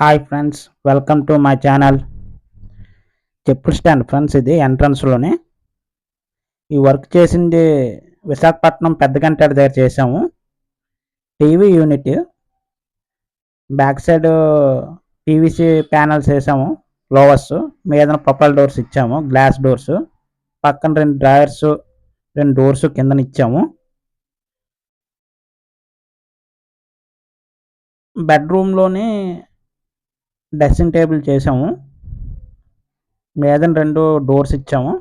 Hi friends, welcome to my channel. చెప్పులు stand friends, ఇది ఎంట్రన్స్లోనే ఈ వర్క్ చేసింది విశాఖపట్నం పెద్దగంటాడ దగ్గర చేసాము. TV unit back side PVC panels వేసాము. లోవర్స్ మీద ప్రొపైల్ డోర్స్ ఇచ్చాము, గ్లాస్ డోర్స్. పక్కన రెండు డ్రాయర్స్, రెండు డోర్స్ కిందన ఇచ్చాము. బెడ్రూమ్లోని డ్రెస్సింగ్ టేబుల్ చేసాము. మీద రెండు డోర్స్ ఇచ్చాము.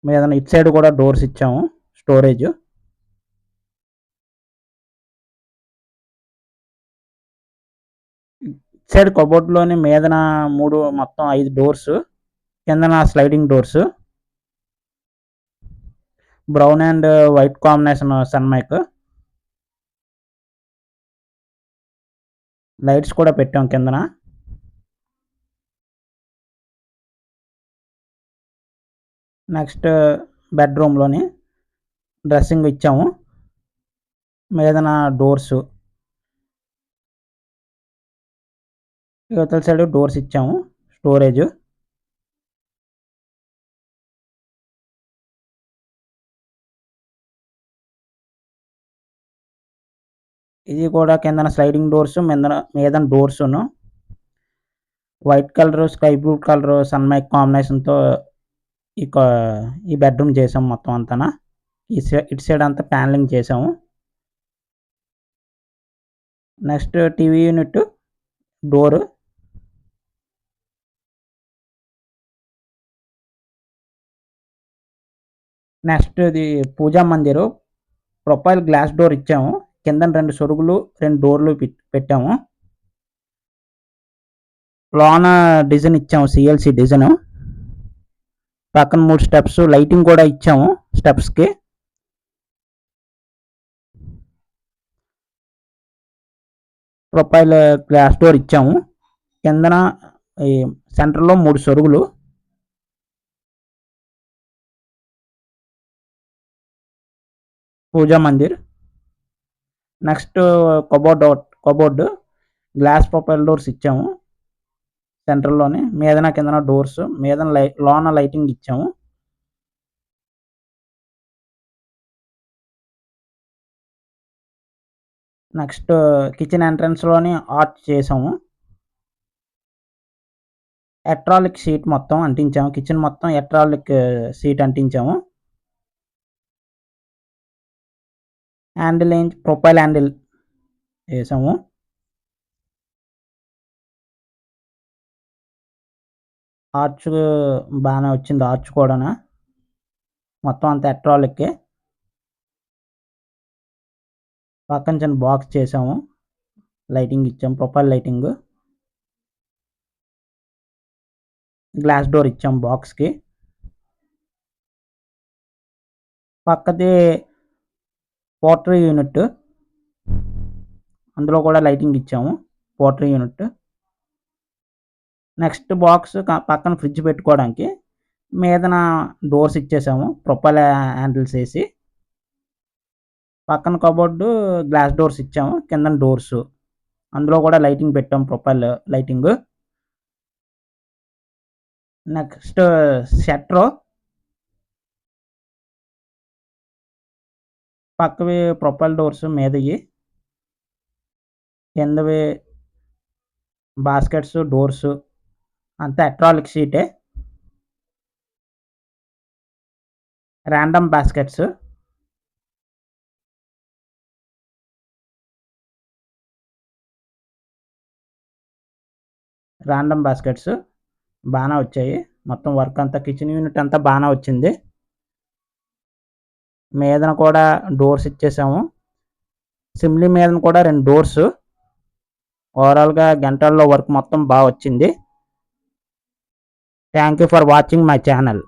మీద ఇటు సైడ్ కూడా డోర్స్ ఇచ్చాము, స్టోరేజ్. సైడ్ కబోర్డ్లోని మీదన మొత్తం 5 డోర్స్, కిందన sliding doors. Brown and white combination sunmica. Lights కూడా పెట్టాం కిందన. నెక్స్ట్ బెడ్రూమ్లోని డ్రెస్సింగ్ ఇచ్చాము. మీదన డోర్స్, యువతల సైడ్ డోర్స్ ఇచ్చాము, స్టోరేజ్. ఇది కూడా కిందన స్లైడింగ్ డోర్స్, మీదన డోర్సును. White colour, sky blue colour sunmica కాంబినేషన్తో ఈ బెడ్రూమ్ చేసాము మొత్తం అంతా. ఇటు సైడ్ అంతా ప్యానలింగ్ చేసాము. Next TV unit door. Next ఇది పూజా మందిరు. ప్రొఫైల్ గ్లాస్ డోర్ ఇచ్చాము. కింద రెండు సొరుగులు, రెండు డోర్లు పెట్టాము. లోన డిజైన్ ఇచ్చాము, సిఎల్సి డిజైన్. పక్కన 3 స్టెప్స్, లైటింగ్ కూడా ఇచ్చాము స్టెప్స్కి. ప్రొఫైల్ గ్లాస్ డోర్ ఇచ్చాము. కిందన ఈ సెంటర్లో 3 సొరుగులు. Puja mandir. Next cupboard glass profile doors ఇచ్చాము సెంటర్లోనే. మీదన కిందన డోర్స్, మీదన లోన లైటింగ్ ఇచ్చాము. నెక్స్ట్ కిచెన్ ఎంట్రన్స్లోని ఆర్చ్ చేసాము. ఎట్రాలిక్ షీట్ మొత్తం అంటించాము. కిచెన్ మొత్తం ఎట్రాలిక్ షీట్ అంటించాము. హ్యాండిల్ ప్రొఫైల్ హ్యాండిల్ వేసాము. ఆర్చ్ బాగానే వచ్చింది, ఆర్చ్ కూడా మొత్తం అంతా ఎట్రాలిక్కే. పక్కన చిన్న బాక్స్ చేసాము, లైటింగ్ ఇచ్చాము, ప్రొఫైల్ లైటింగ్. గ్లాస్ డోర్ ఇచ్చాము బాక్స్కి. పక్కది పోర్ట్రీ యూనిట్, అందులో కూడా లైటింగ్ ఇచ్చాము, పోర్ట్రీ యూనిట్. నెక్స్ట్ బాక్స్ పక్కన ఫ్రిడ్జ్ పెట్టుకోవడానికి. మీదన డోర్స్ ఇచ్చేసాము, ప్రొఫైల్ హ్యాండిల్స్ వేసి. పక్కన కబోర్డు గ్లాస్ డోర్స్ ఇచ్చాము, కింద డోర్స్, అందులో కూడా లైటింగ్ పెట్టాము, ప్రొఫైల్ లైటింగ్. Next shutter. పక్కవి ప్రొఫైల్ డోర్స్, మీదవి కిందవి బాస్కెట్స్, డోర్స్ అంతా ఎట్రాలిక్ షీటే. Random baskets. బాగానే వచ్చాయి. మొత్తం వర్క్ అంతా, కిచెన్ యూనిట్ అంతా బాగానే వచ్చింది. మీదన కూడా డోర్స్ ఇచ్చేసాము. సిమ్లీ మీదన కూడా 2 డోర్స్. ఓవరాల్గా గంటల్లో వర్క్ మొత్తం బాగా వచ్చింది. Thank you for watching my channel.